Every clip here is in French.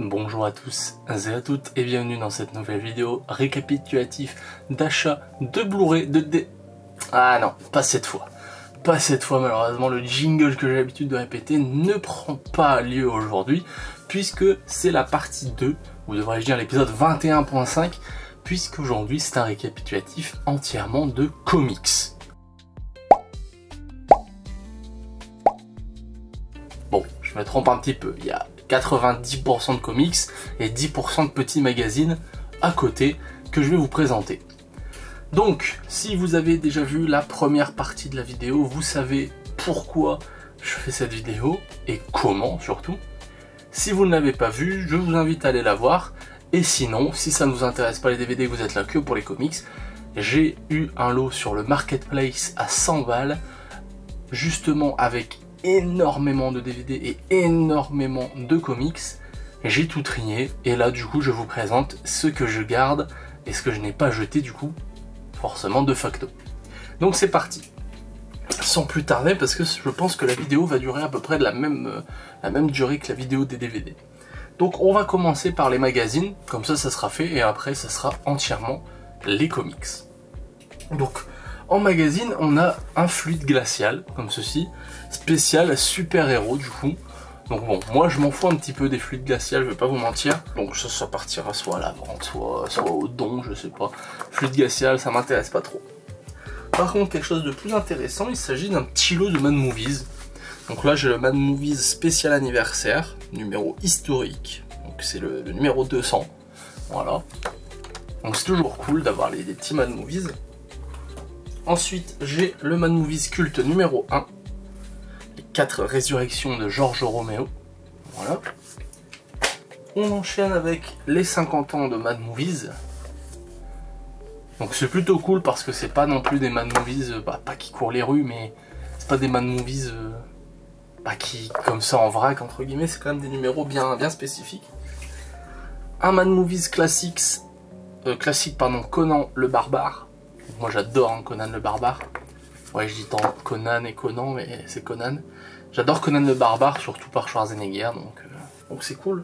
Bonjour à tous et à toutes et bienvenue dans cette nouvelle vidéo récapitulative d'achat de Blu-ray de Ah non, pas cette fois. Pas cette fois malheureusement, le jingle que j'ai l'habitude de répéter ne prend pas lieu aujourd'hui puisque c'est la partie 2, ou devrais-je dire l'épisode 21.5, puisque aujourd'hui c'est un récapitulatif entièrement de comics. Bon, je me trompe un petit peu, il y a 90% de comics et 10% de petits magazines à côté que je vais vous présenter. Donc, si vous avez déjà vu la première partie de la vidéo, vous savez pourquoi je fais cette vidéo et comment surtout. Si vous ne l'avez pas vue, je vous invite à aller la voir. Et sinon, si ça ne vous intéresse pas les DVD, vous êtes là que pour les comics, j'ai eu un lot sur le marketplace à 100 balles, justement avec énormément de DVD et énormément de comics. J'ai tout trié et là du coup je vous présente ce que je garde et ce que je n'ai pas jeté du coup forcément de facto. Donc c'est parti, sans plus tarder parce que je pense que la vidéo va durer à peu près de la même durée que la vidéo des DVD. Donc on va commencer par les magazines, comme ça sera fait et après ça sera entièrement les comics. Donc en magazine on a un fluide glacial comme ceci, spécial super-héros du coup. Donc bon, moi je m'en fous un petit peu des fluides glaciales, je vais pas vous mentir. Donc ça partira soit à la vente, soit au don, je sais pas. Fluide glacial, ça m'intéresse pas trop. Par contre, quelque chose de plus intéressant, il s'agit d'un petit lot de Mad Movies. Donc là j'ai le Mad Movies spécial anniversaire, numéro historique. Donc c'est le numéro 200. Voilà. Donc c'est toujours cool d'avoir des petits Mad Movies. Ensuite j'ai le Mad Movies culte numéro 1. 4 résurrections de George Romero. Voilà. On enchaîne avec les 50 ans de Mad Movies. Donc c'est plutôt cool parce que c'est pas non plus des Mad Movies, pas qui courent les rues, mais c'est pas des Mad Movies qui comme ça en vrac entre guillemets, c'est quand même des numéros bien spécifiques. Un Mad Movies classique Conan le Barbare. Moi j'adore hein, Conan le Barbare. Ouais, je dis tant Conan et Conan, mais c'est Conan. J'adore Conan le Barbare, surtout par Schwarzenegger, donc c'est cool.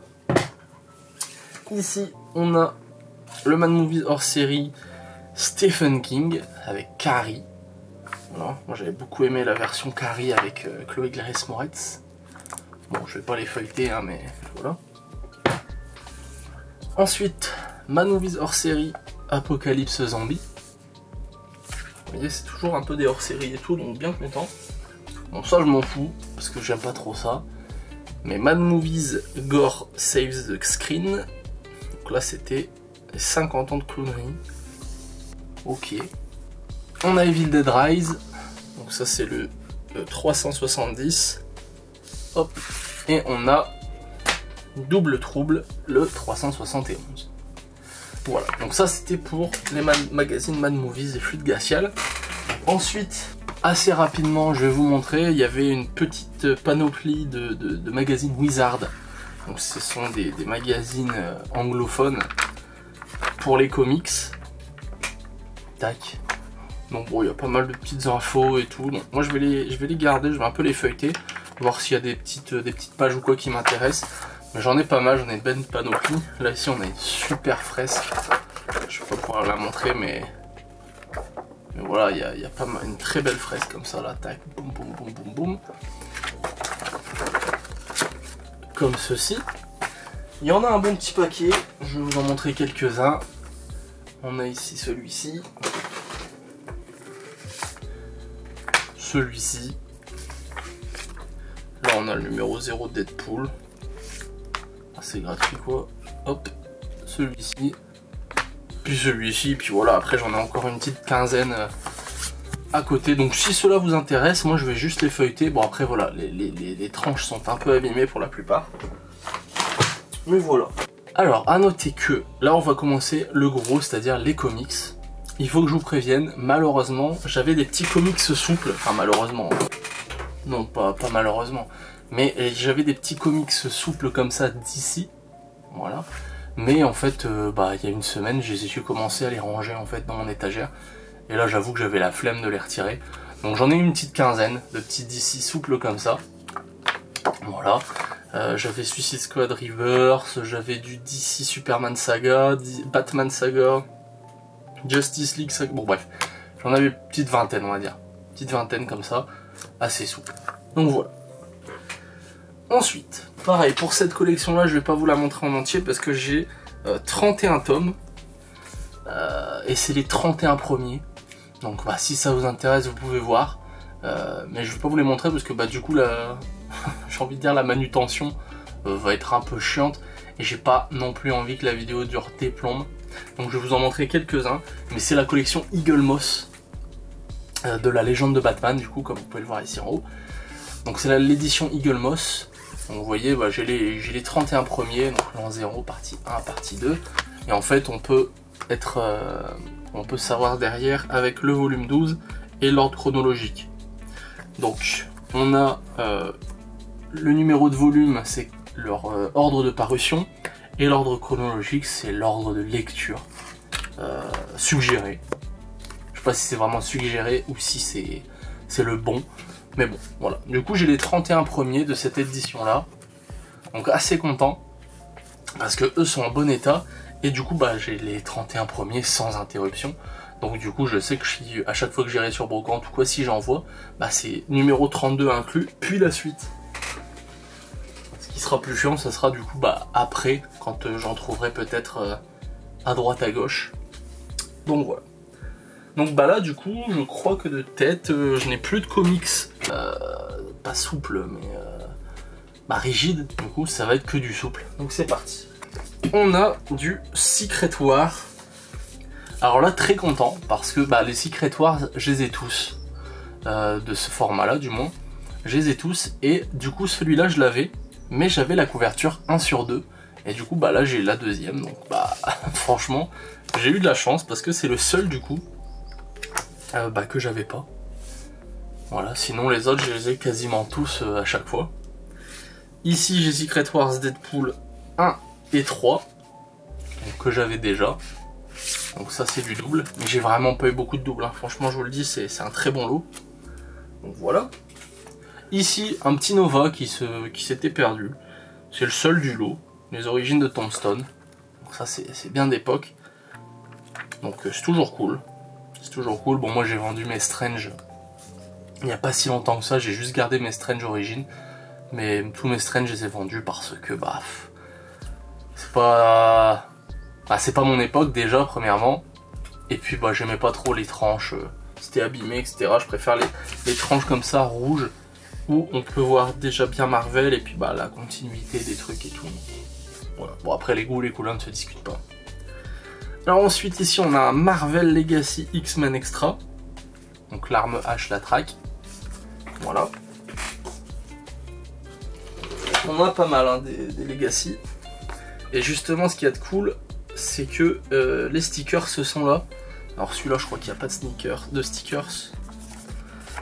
Ici, on a le Mad Movies hors série Stephen King avec Carrie. Voilà. Moi j'avais beaucoup aimé la version Carrie avec Chloé Grace Moretz. Bon, je vais pas les feuilleter, hein, mais voilà. Ensuite, Mad Movies hors série Apocalypse Zombie. Vous voyez, c'est toujours un peu des hors-série et tout, donc bien content. Bon, ça je m'en fous, parce que j'aime pas trop ça. Mais Mad Movies Gore Saves the Screen. Donc là c'était les 50 ans de clownerie. Ok. On a Evil Dead Rise. Donc ça c'est le 370. Hop. Et on a Double Trouble, le 371. Voilà, donc ça c'était pour les magazines Mad Movies et Fluide Glacial. Ensuite, assez rapidement, je vais vous montrer, il y avait une petite panoplie de magazines Wizard. Donc ce sont des magazines anglophones pour les comics. Tac. Donc bon, il y a pas mal de petites infos et tout. Donc moi je vais les garder, je vais un peu les feuilleter, voir s'il y a des petites pages ou quoi qui m'intéressent. J'en ai pas mal, j'en ai une belle panoplie. Là ici on a une super fresque. Je vais pas pouvoir la montrer mais voilà, il y a pas mal, une très belle fresque comme ça là, tac, boum boum boum boum boum. Comme ceci. Il y en a un bon petit paquet, je vais vous en montrer quelques-uns. On a ici celui-ci. Celui-ci. Là on a le numéro 0 de Deadpool. C'est gratuit quoi. Hop, celui-ci, puis celui-ci, puis voilà, après j'en ai encore une petite quinzaine à côté. Donc si cela vous intéresse, moi je vais juste les feuilleter. Bon après voilà, les tranches sont un peu abîmées pour la plupart. Mais voilà. Alors à noter que là on va commencer le gros, c'est-à-dire les comics. Il faut que je vous prévienne, malheureusement, j'avais des petits comics souples. Enfin malheureusement, non pas malheureusement. Mais j'avais des petits comics souples comme ça d'ici, voilà. Mais en fait, il y a une semaine, j'ai commencé à les ranger en fait dans mon étagère. Et là, j'avoue que j'avais la flemme de les retirer. Donc j'en ai une petite quinzaine de petits d'ici souples comme ça. Voilà. J'avais Suicide Squad Reverse, j'avais du DC Superman Saga, Batman Saga, Justice League Saga, bon bref, j'en avais une petite vingtaine on va dire, petite vingtaine comme ça, assez souple. Donc voilà. Ensuite, pareil, pour cette collection là, je vais pas vous la montrer en entier parce que j'ai 31 tomes, et c'est les 31 premiers, donc bah, si ça vous intéresse vous pouvez voir, mais je vais pas vous les montrer parce que bah, du coup j'ai envie de dire la manutention va être un peu chiante et j'ai pas non plus envie que la vidéo dure des plombes, donc je vais vous en montrer quelques-uns, mais c'est la collection Eagle Moss de la légende de Batman, du coup comme vous pouvez le voir ici en haut. Donc c'est l'édition Eagle Moss. Donc vous voyez, bah, j'ai les 31 premiers, donc l'an 0, partie 1, partie 2. Et en fait on peut savoir derrière avec le volume 12 et l'ordre chronologique. Donc on a le numéro de volume, c'est leur ordre de parution, et l'ordre chronologique, c'est l'ordre de lecture suggéré. Je sais pas si c'est vraiment suggéré ou si c'est le bon. Mais bon, voilà. Du coup, j'ai les 31 premiers de cette édition-là. Donc assez content. Parce que eux sont en bon état. Et du coup, bah, j'ai les 31 premiers sans interruption. Donc du coup, je sais que à chaque fois que j'irai sur Brocante ou quoi, si j'en vois, bah, c'est numéro 32 inclus, puis la suite. Ce qui sera plus chiant, ça sera du coup bah, après, quand j'en trouverai peut-être à droite, à gauche. Donc voilà. Donc bah là du coup je crois que de tête je n'ai plus de comics pas souple mais bah, rigide, du coup ça va être que du souple. Donc c'est parti. On a du Secret War. Alors là très content parce que bah, les Secret Wars je les ai tous de ce format là du moins. Je les ai tous et du coup celui-là je l'avais mais j'avais la couverture 1/2 et du coup bah là j'ai la deuxième donc bah franchement j'ai eu de la chance parce que c'est le seul du coup bah, que j'avais pas. Voilà, sinon les autres je les ai quasiment tous à chaque fois. Ici j'ai Secret Wars Deadpool 1 et 3 donc, que j'avais déjà. Donc ça c'est du double, mais j'ai vraiment pas eu beaucoup de double, hein. Franchement je vous le dis, c'est un très bon lot. Donc voilà. Ici un petit Nova qui s'était perdu. C'est le seul du lot, les origines de Tombstone. Donc ça c'est bien d'époque. Donc c'est toujours cool. C'est toujours cool. Bon, moi j'ai vendu mes Strange il n'y a pas si longtemps que ça, j'ai juste gardé mes Strange origines. Mais tous mes Strange je les ai vendus parce que bah c'est pas mon époque déjà premièrement. Et puis bah j'aimais pas trop les tranches, c'était abîmé etc. Je préfère les tranches comme ça rouges où on peut voir déjà bien Marvel et puis bah la continuité des trucs et tout. Voilà. Bon après les goûts, les couleurs ne se discutent pas. Alors ensuite ici on a un Marvel Legacy X-Men Extra. Donc l'arme H, la traque. Voilà. On a pas mal hein, des Legacy. Et justement ce qu'il y a de cool, c'est que les stickers ce sont là. Alors celui-là je crois qu'il n'y a pas de stickers.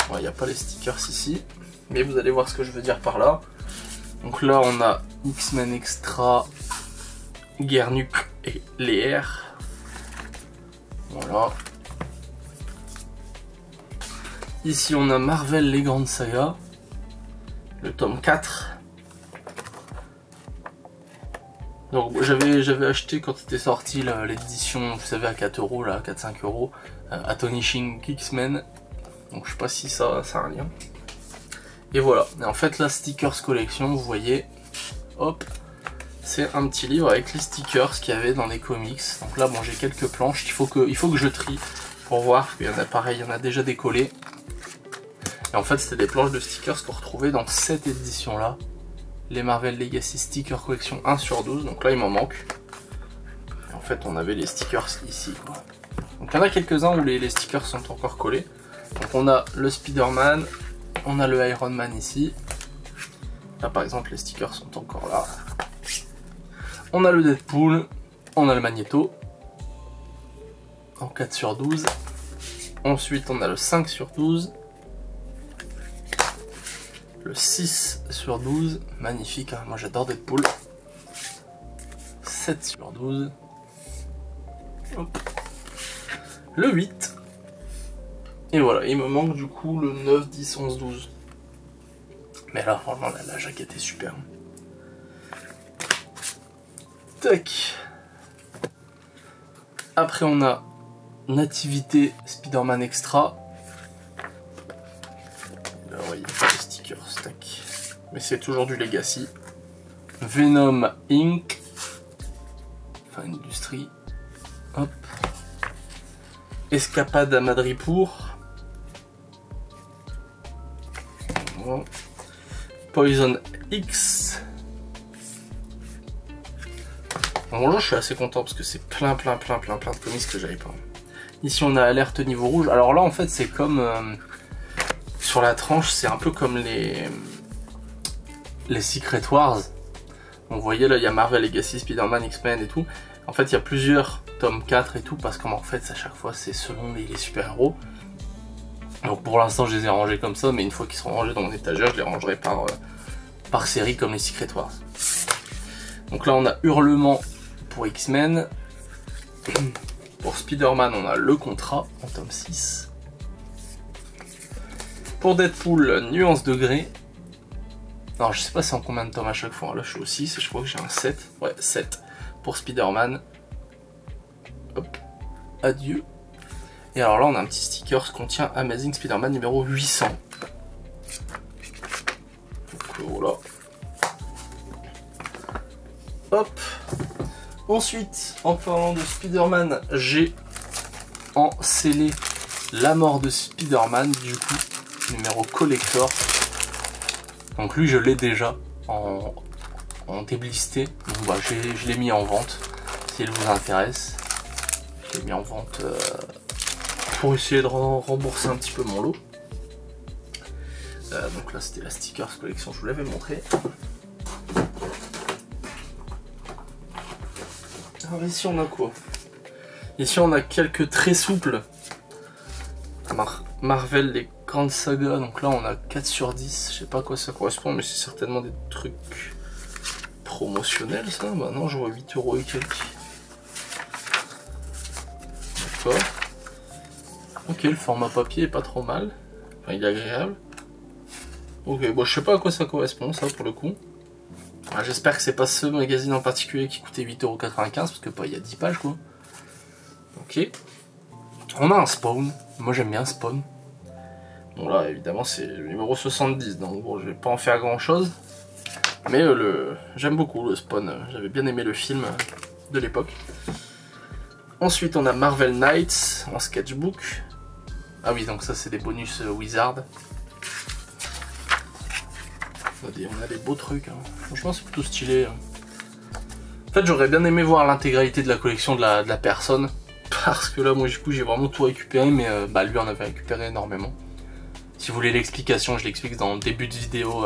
Ouais, il n'y a pas les stickers ici. Mais vous allez voir ce que je veux dire par là. Donc là on a X-Men Extra, Guernuc et Léer. Voilà. Ici on a Marvel les grandes sagas, le tome 4. Donc j'avais acheté quand c'était sorti l'édition, vous savez à 4 euros là, 4-5 euros, Astonishing X-Men. Donc je sais pas si ça a un lien. Et voilà, et en fait la Stickers Collection, vous voyez, hop, c'est un petit livre avec les stickers qu'il y avait dans les comics. Donc là bon j'ai quelques planches, il faut que je trie pour voir, parce qu'il y en a pareil, il y en a déjà décollé. Et en fait c'était des planches de stickers qu'on retrouvait dans cette édition là. Les Marvel Legacy Sticker Collection 1/12, donc là il m'en manque. Et en fait on avait les stickers ici quoi. Donc il y en a quelques-uns où les stickers sont encore collés. Donc on a le Spider-Man, on a le Iron Man ici. Là par exemple les stickers sont encore là. On a le Deadpool, on a le Magneto en 4/12. Ensuite on a le 5/12. Le 6/12, magnifique, hein. Moi j'adore Deadpool. 7/12. Hop. Le 8. Et voilà, il me manque du coup le 9, 10, 11, 12. Mais là franchement la jaquette est super. Tac. Après on a Nativité Spider-Man Extra. Là ouais, il y a pas de stickers, tac. Mais c'est toujours du Legacy. Venom Inc. Enfin Industrie. Hop. Escapade à Madripour. Voilà. Poison X. Bonjour, je suis assez content parce que c'est plein de comics que j'avais pas. Ici on a Alerte niveau rouge. Alors là en fait c'est comme sur la tranche, c'est un peu comme les Secret Wars. Donc vous voyez là il y a Marvel Legacy, Spider-Man, X-Men et tout. En fait il y a plusieurs tomes 4 et tout parce qu'en fait à chaque fois c'est selon les super-héros. Donc pour l'instant je les ai rangés comme ça, mais une fois qu'ils seront rangés dans mon étagère, je les rangerai par série comme les Secret Wars. Donc là on a Hurlement pour X-Men. Pour Spider-Man on a Le Contrat en tome 6. Pour Deadpool, Nuance Degré. Alors je sais pas c'est en combien de tomes à chaque fois, là je suis au 6 et je crois que j'ai un 7. Ouais 7 pour Spider-Man. Hop, adieu. Et alors là on a un petit sticker qui contient Amazing Spider-Man numéro 800. Donc voilà. Hop. Ensuite, en parlant de Spider-Man, j'ai scellé La Mort de Spider-Man, du coup, numéro collector. Donc lui je l'ai déjà en déblisté. Donc bah, je l'ai mis en vente, si elle vous intéresse. Je l'ai mis en vente pour essayer de rembourser un petit peu mon lot. Donc là c'était la Stickers Collection, je vous l'avais montré. Alors ici on a quoi? Ici on a quelques très souples. Marvel, les grandes sagas, donc là on a 4 sur 10, je sais pas à quoi ça correspond, mais c'est certainement des trucs promotionnels ça. Bah non, je vois 8 € et quelques. D'accord. Ok, le format papier est pas trop mal. Enfin, il est agréable. Ok, bon, je sais pas à quoi ça correspond, ça, pour le coup. J'espère que c'est pas ce magazine en particulier qui coûtait 8,95 € parce que bah, il y a 10 pages, quoi. Ok. On a un Spawn. Moi, j'aime bien Spawn. Bon, là, évidemment, c'est le numéro 70, donc bon, je vais pas en faire grand-chose. Mais j'aime beaucoup le Spawn. J'avais bien aimé le film de l'époque. Ensuite, on a Marvel Knights en sketchbook. Ah oui, donc ça, c'est des bonus Wizard. On a des beaux trucs. Hein. Franchement, c'est plutôt stylé. En fait, j'aurais bien aimé voir l'intégralité de la collection de la personne. Parce que là, moi, du coup, j'ai vraiment tout récupéré. Mais bah, lui en avait récupéré énormément. Si vous voulez l'explication, je l'explique dans le début de vidéo.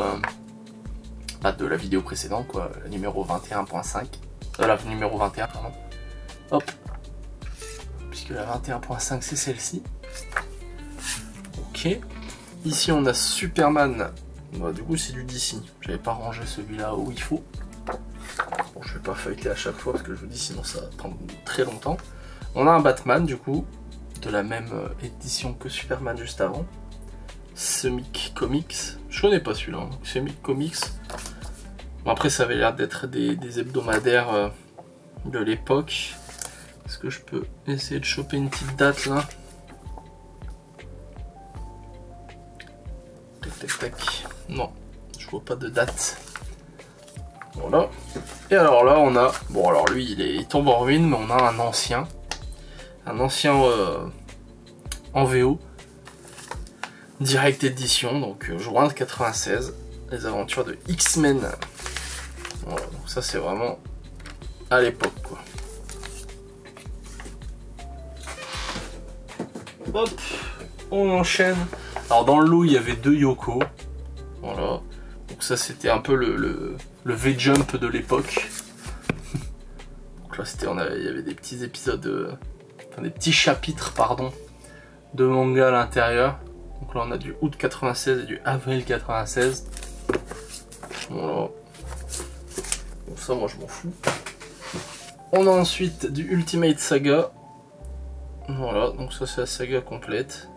De la vidéo précédente, quoi. La numéro 21.5. La numéro 21, pardon. Hop. Puisque la 21.5 c'est celle-ci. Ok. Ici on a Superman. Bah, du coup c'est du DC. J'avais pas rangé celui-là où il faut. Bon, je vais pas feuilleter à chaque fois parce que je vous dis sinon ça va prendre très longtemps. On a un Batman du coup. De la même édition que Superman juste avant. Semic Comics. Je connais pas celui-là. Hein. Semic Comics. Bon, après ça avait l'air d'être des hebdomadaires de l'époque. Est-ce que je peux essayer de choper une petite date là? Tac tac tac. Non, je vois pas de date. Voilà. Et alors là on a... Bon alors lui il tombe en ruine, mais on a un ancien. Un ancien en VO. Direct édition, donc juin 96. Les aventures de X-Men. Voilà, donc ça c'est vraiment à l'époque quoi. Hop, on enchaîne. Alors dans le lot il y avait 2 Yoko. Voilà. Donc ça c'était un peu le V-Jump de l'époque. Donc là il y avait des petits épisodes, enfin des petits chapitres pardon, de manga à l'intérieur. Donc là on a du août 96 et du avril 96. Voilà. Donc ça moi je m'en fous. On a ensuite du Ultimate Saga. Voilà, donc ça c'est la saga complète.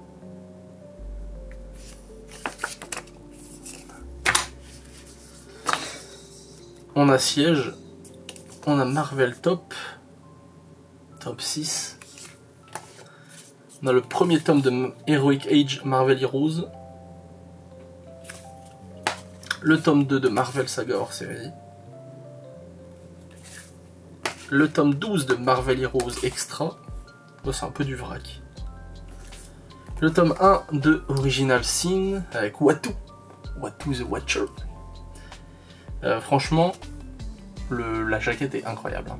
On a Siège. on a Marvel Top 6. On a le premier tome de Heroic Age Marvel Heroes. Le tome 2 de Marvel Saga hors série. Le tome 12 de Marvel Heroes Extra. Oh, c'est un peu du vrac. Le tome 1 de Original Sin avec Watu the Watcher. Franchement, la jaquette est incroyable.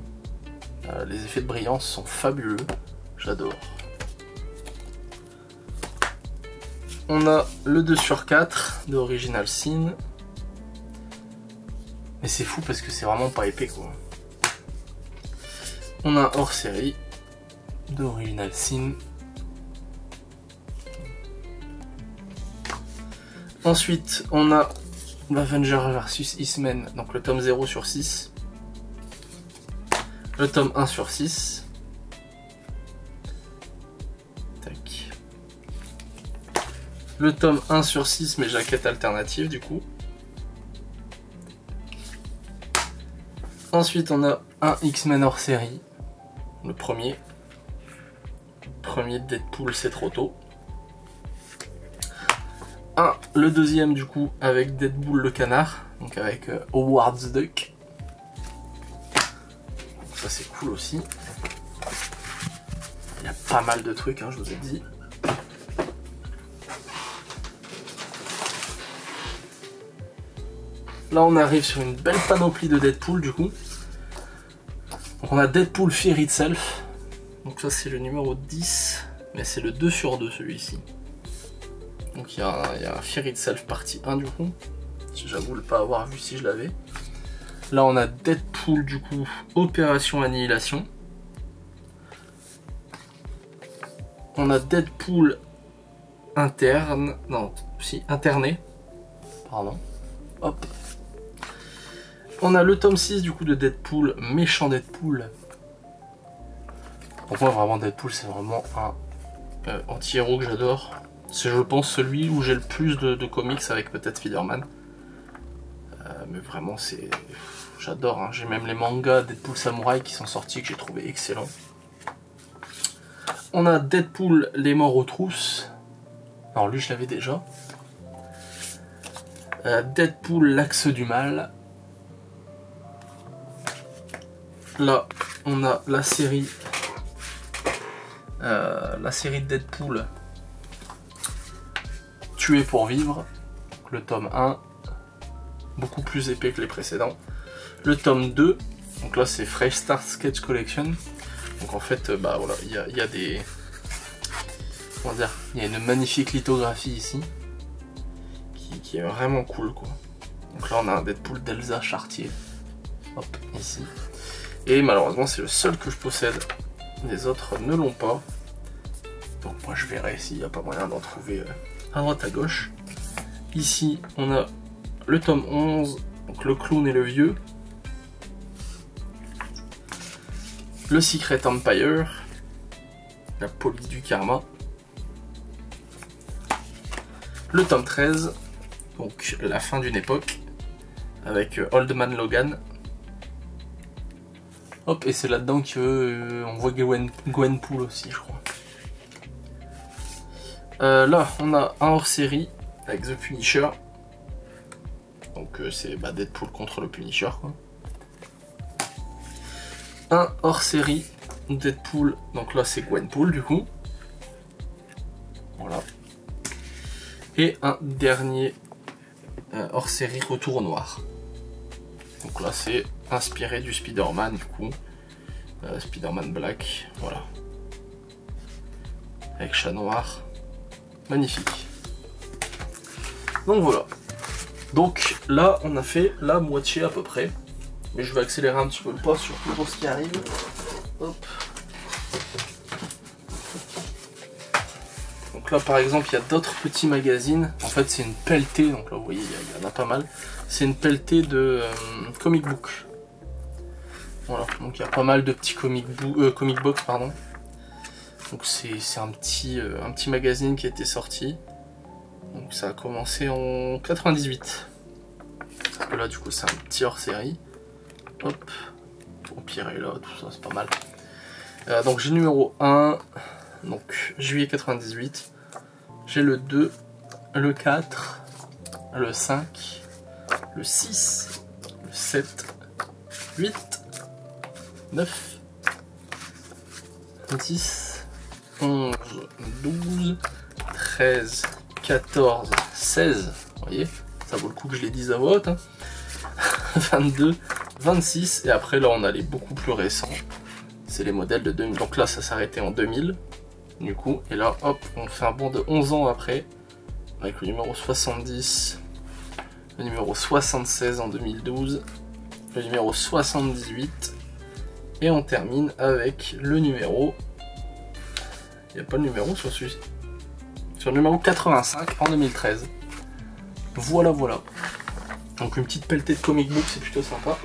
Les effets de brillance sont fabuleux. J'adore. On a le 2/4 de Original Sin. Mais c'est fou parce que c'est vraiment pas épais quoi. On a un hors série de Original Sin. Ensuite, on a Avenger vs X-Men, donc le tome 0/6. Le tome 1/6. Tac. Le tome 1/6, mais jaquette alternative du coup. Ensuite, on a un X-Men hors série. Le premier. Premier Deadpool, c'est trop tôt. Le deuxième du coup avec Deadpool le canard, donc avec Howard the Duck. Ça c'est cool aussi. Il y a pas mal de trucs, hein, je vous ai dit. Là on arrive sur une belle panoplie de Deadpool du coup. Donc on a Deadpool Fear Itself. Donc ça c'est le numéro 10, mais c'est le 2/2 celui-ci. Donc il y a un Fear Itself partie 1 du coup. J'avoue ne pas avoir vu si je l'avais. Là on a Deadpool du coup, Opération Annihilation. On a Deadpool interne. Non, si, interné. Pardon. Hop. On a le tome 6 du coup de Deadpool, méchant Deadpool. Donc moi vraiment Deadpool c'est vraiment un anti-héros que j'adore. C'est je pense celui où j'ai le plus de comics avec peut-être Spider-Man. Mais vraiment c'est... J'adore, hein. J'ai même les mangas Deadpool Samurai qui sont sortis que j'ai trouvé excellents. On a Deadpool Les Morts aux Trousses. Alors lui je l'avais déjà. Deadpool L'Axe du Mal. Là on a la série de Deadpool Tuer pour vivre, le tome 1, beaucoup plus épais que les précédents. Le tome 2, donc là c'est Fresh Start Sketch Collection. Donc en fait, bah voilà, il y a des... Comment dire, il y a une magnifique lithographie ici, qui est vraiment cool quoi. Donc là on a un Deadpool d'Elsa Chartier, hop, ici. Et malheureusement c'est le seul que je possède, les autres ne l'ont pas. Donc moi je verrai s'il n'y a pas moyen d'en trouver à droite à gauche. Ici on a le tome 11, donc le clown et le vieux. Le Secret Empire, la police du karma. Le tome 13, donc la fin d'une époque, avec Old Man Logan. Hop, et c'est là-dedans qu'on voit Gwenpool aussi, je crois. Là, on a un hors-série avec The Punisher. Donc c'est Deadpool contre le Punisher, quoi. Un hors-série Deadpool, donc là c'est Gwenpool du coup. Voilà. Et un dernier hors-série Retour au Noir. Donc là c'est inspiré du Spider-Man du coup. Spider-Man Black, voilà. Avec chat noir. Magnifique. Donc voilà. Donc là on a fait la moitié à peu près. Mais je vais accélérer un petit peu le pas, surtout pour ce qui arrive. Hop. Donc là par exemple il y a d'autres petits magazines. En fait c'est une pelletée, donc là vous voyez il y en a pas mal. C'est une pelletée de comic book. Voilà, donc il y a pas mal de petits comic box, pardon. Donc c'est un petit magazine qui a été sorti. Donc ça a commencé en 98. Parce que là du coup c'est un petit hors-série. Hop. Empirella, tout ça, c'est pas mal. Donc j'ai numéro 1, donc juillet 98. J'ai le 2, le 4, le 5, le 6, le 7, 8, 9, 10, 11, 12, 13, 14, 16. Vous voyez, ça vaut le coup que je les dise à voix haute. Hein. 22, 26. Et après, là, on a les beaucoup plus récents. C'est les modèles de 2000. Donc là, ça s'arrêtait en 2000. Du coup, et là, hop, on fait un bond de 11 ans après. Avec le numéro 70. Le numéro 76 en 2012. Le numéro 78. Et on termine avec le numéro... Il n'y a pas de numéro sur celui-ci. Sur le numéro 85 en 2013. Voilà, voilà. Donc une petite pelletée de comic book, c'est plutôt sympa.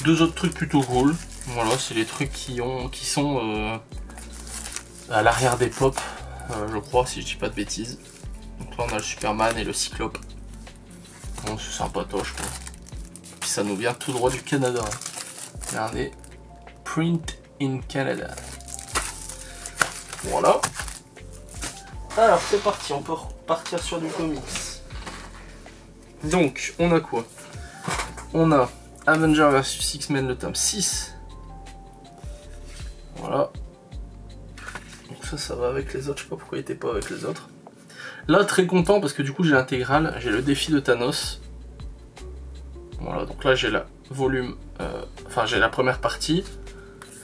Deux autres trucs plutôt cool. Voilà, c'est les trucs qui sont à l'arrière des pop, je crois, si je dis pas de bêtises. Donc là on a le Superman et le Cyclope. Bon, c'est sympatoche quoi. Puis ça nous vient tout droit du Canada. Regardez. Print in Canada. Voilà. Alors c'est parti, on peut repartir sur du comics. Donc on a quoi? On a Avenger vs X-Men le tome 6. Voilà. Donc ça va avec les autres, je sais pas pourquoi il était pas avec les autres. Là très content parce que du coup j'ai l'intégrale, j'ai le défi de Thanos. Voilà, donc là j'ai la volume, enfin j'ai la première partie,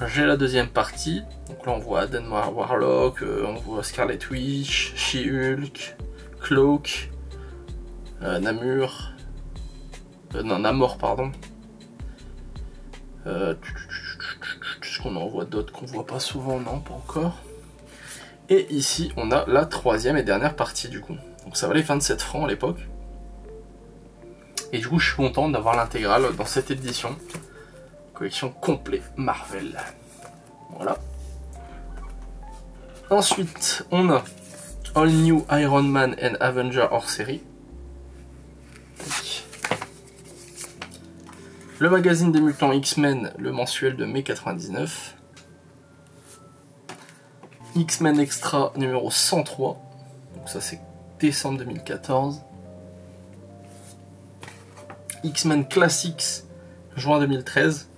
j'ai la deuxième partie. Donc là on voit Aden Warlock, on voit Scarlet Witch, She-Hulk, Cloak, Namor, pardon. Est-ce qu'on en voit d'autres qu'on voit pas souvent? Non, pas encore. Et ici on a la troisième et dernière partie du coup. Donc ça valait 27 francs à l'époque. Et du coup je suis content d'avoir l'intégrale dans cette édition. Collection complet Marvel. Voilà. Ensuite on a All New Iron Man and Avenger hors série. Le magazine des mutants X-Men, le mensuel de mai 99. X-Men Extra numéro 103. Donc ça c'est décembre 2014. X-Men Classics, juin 2013.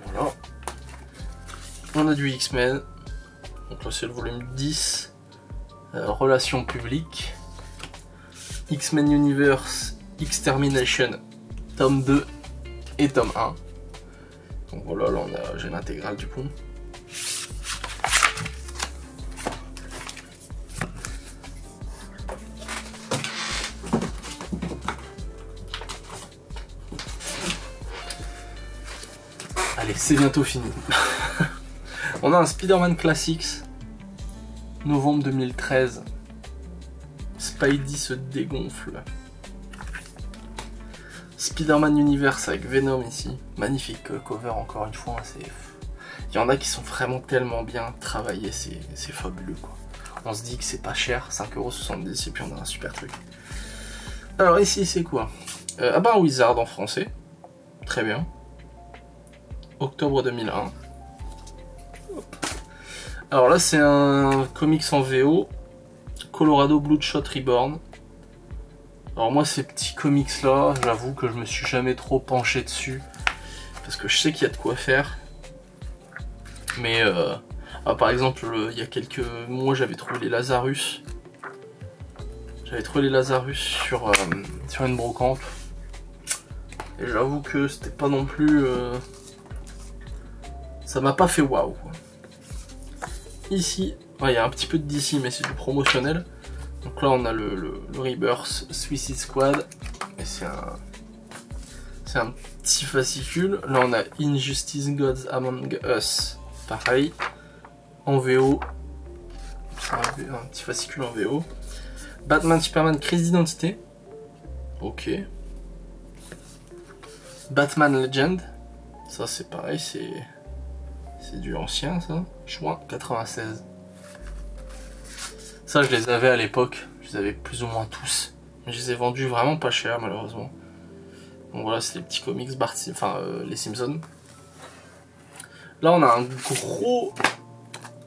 Voilà. On a du X-Men. Donc là c'est le volume 10. Relations publiques. X-Men Universe Extermination, tome 2 et tome 1. Donc voilà, là j'ai l'intégrale du coup. Allez, c'est bientôt fini. On a un Spider-Man Classics, novembre 2013. Spidey se dégonfle. Spider-Man Universe avec Venom ici. Magnifique cover encore une fois. Il y en a qui sont vraiment tellement bien travaillés, c'est fabuleux quoi. On se dit que c'est pas cher, 5,70€ et puis on a un super truc. Alors ici c'est quoi? Ah bah un Wizard en français. Très bien. Octobre 2001. Hop. Alors là c'est un comics en VO. Colorado Bloodshot Reborn. Alors moi ces petits comics là, j'avoue que je me suis jamais trop penché dessus. Parce que je sais qu'il y a de quoi faire. Mais par exemple il y a quelques mois j'avais trouvé les Lazarus. J'avais trouvé les Lazarus sur une brocante. Et j'avoue que c'était pas non plus... ça m'a pas fait waouh. Ici, il y a un petit peu de DC mais c'est du promotionnel. Donc là on a le Rebirth Suicide Squad. Et c'est un petit fascicule. Là on a Injustice Gods Among Us. Pareil. En VO. C'est un petit fascicule en VO. Batman Superman Crise d'identité. Ok. Batman Legend. Ça c'est pareil, c'est du ancien ça. Juin 96. Ça je les avais à l'époque, je les avais plus ou moins tous. Je les ai vendus vraiment pas cher malheureusement. Donc voilà, c'est les petits comics Bart, enfin les Simpsons. Là on a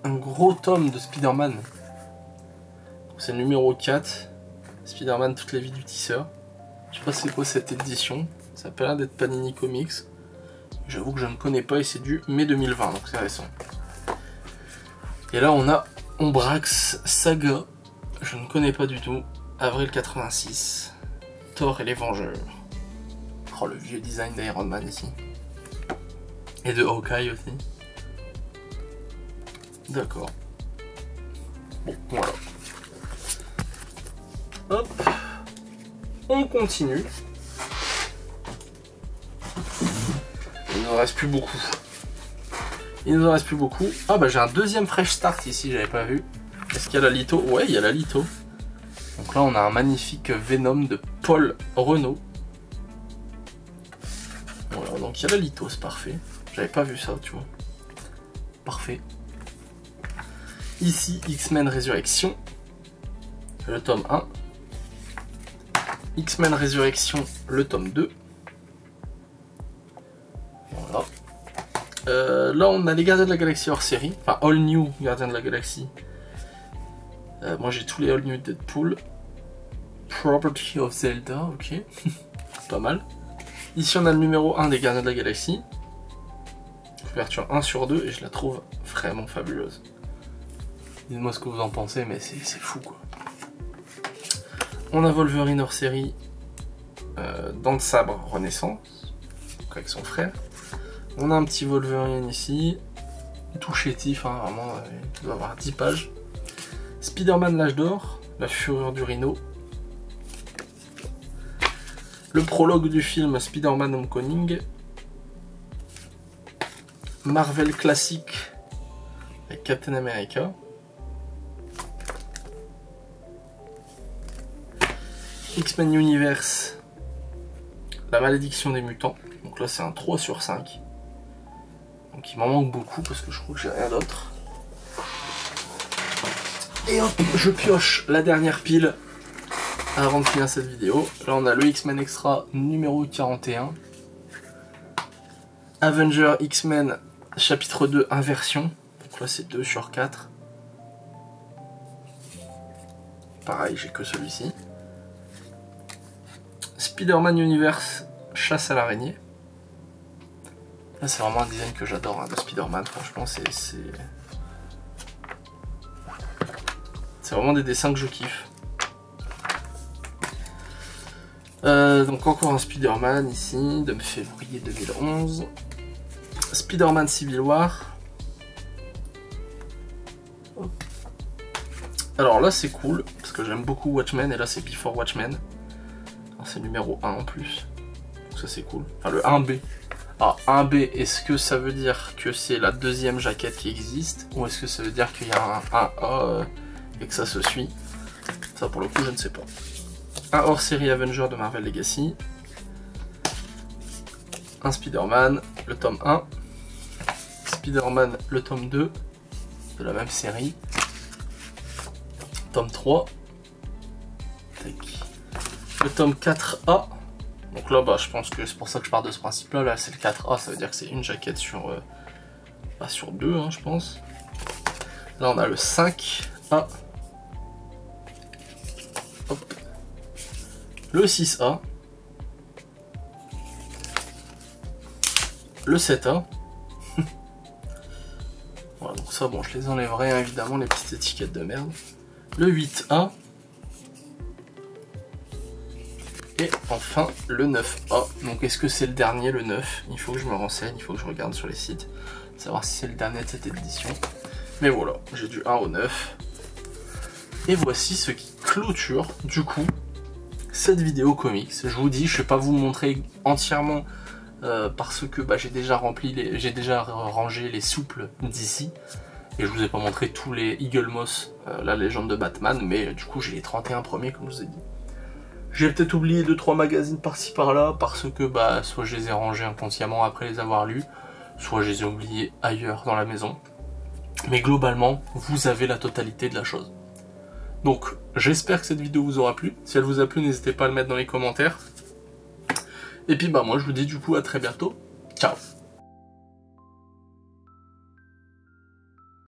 un gros tome de Spider-Man. C'est le numéro 4. Spider-Man, toutes les vies du tisseur. Je sais pas c'est quoi cette édition. Ça a pas l'air d'être Panini Comics. J'avoue que je ne connais pas et c'est du mai 2020, donc c'est récent. Et là on a Ombrax Saga. Je ne connais pas du tout. Avril 86. Thor et les Vengeurs. Oh, le vieux design d'Iron Man ici. Et de Hawkeye aussi. D'accord. Bon, voilà. Hop. On continue. Il ne nous reste plus beaucoup. Il nous en reste plus beaucoup. Ah bah j'ai un deuxième Fresh Start ici, j'avais pas vu. Est-ce qu'il y a la Litho? Ouais, il y a la Litho. Donc là on a un magnifique Venom de Paul Renault. Voilà, donc il y a la Litho, c'est parfait. J'avais pas vu ça, tu vois. Parfait. Ici, X-Men Résurrection. Le tome 1. X-Men Résurrection, le tome 2. Voilà. Là on a les Gardiens de la Galaxie hors série. Enfin, All New Gardiens de la Galaxie. Moi j'ai tous les All New Deadpool. Property of Zelda, ok. Pas mal. Ici on a le numéro 1 des Gardiens de la Galaxie. Couverture 1 sur 2 et je la trouve vraiment fabuleuse. Dites-moi ce que vous en pensez, mais c'est fou quoi. On a Wolverine hors série. Dents de sabre Renaissance. Donc avec son frère. On a un petit Wolverine ici. Tout chétif, hein, vraiment, il doit avoir 10 pages. Spider-Man l'âge d'or. La fureur du rhino. Le prologue du film Spider-Man Homecoming. Marvel classique avec Captain America. X-Men Universe. La malédiction des mutants. Donc là c'est un 3 sur 5. Donc il m'en manque beaucoup parce que je trouve que j'ai rien d'autre. Et hop, je pioche la dernière pile avant de finir cette vidéo. Là on a le X-Men Extra numéro 41. Avenger X-Men chapitre 2 inversion. Donc là c'est 2 sur 4. Pareil, j'ai que celui-ci. Spider-Man Universe chasse à l'araignée. Là c'est vraiment un design que j'adore hein, de Spider-Man, franchement c'est vraiment des dessins que je kiffe. Donc encore un Spider-Man ici, de février 2011. Spider-Man Civil War. Hop. Alors là c'est cool, parce que j'aime beaucoup Watchmen, et là c'est Before Watchmen. C'est numéro 1 en plus. Donc ça c'est cool. Enfin le 1B. Alors 1B, est-ce que ça veut dire que c'est la deuxième jaquette qui existe? Ou est-ce que ça veut dire qu'il y a un 1A et que ça se suit? Ça pour le coup je ne sais pas. Un hors-série Avenger de Marvel Legacy. Un Spider-Man, le tome 1. Spider-Man, le tome 2 de la même série. Tome 3. Tac. Le tome 4A. Donc là, bah, je pense que c'est pour ça que je pars de ce principe-là. Là, c'est le 4A, ça veut dire que c'est une jaquette sur, sur 2, hein, je pense. Là, on a le 5A. Hop. Le 6A. Le 7A. Voilà, donc ça, bon, je les enlèverai, hein, évidemment, les petites étiquettes de merde. Le 8A. Et enfin le 9A. Donc est-ce que c'est le dernier, le 9? Il faut que je me renseigne, il faut que je regarde sur les sites, savoir si c'est le dernier de cette édition. Mais voilà, j'ai du 1 au 9. Et voici ce qui clôture du coup cette vidéo comics. Je vous dis, je ne vais pas vous montrer entièrement parce que bah, j'ai déjà rangé les souples d'ici. Et je vous ai pas montré tous les Eagle Moss, la légende de Batman, mais du coup j'ai les 31 premiers comme je vous ai dit. J'ai peut-être oublié 2-3 magazines par-ci par-là, parce que bah, soit je les ai rangés inconsciemment après les avoir lus, soit je les ai oubliés ailleurs dans la maison. Mais globalement, vous avez la totalité de la chose. Donc j'espère que cette vidéo vous aura plu. Si elle vous a plu, n'hésitez pas à le mettre dans les commentaires. Et puis bah moi je vous dis du coup à très bientôt. Ciao.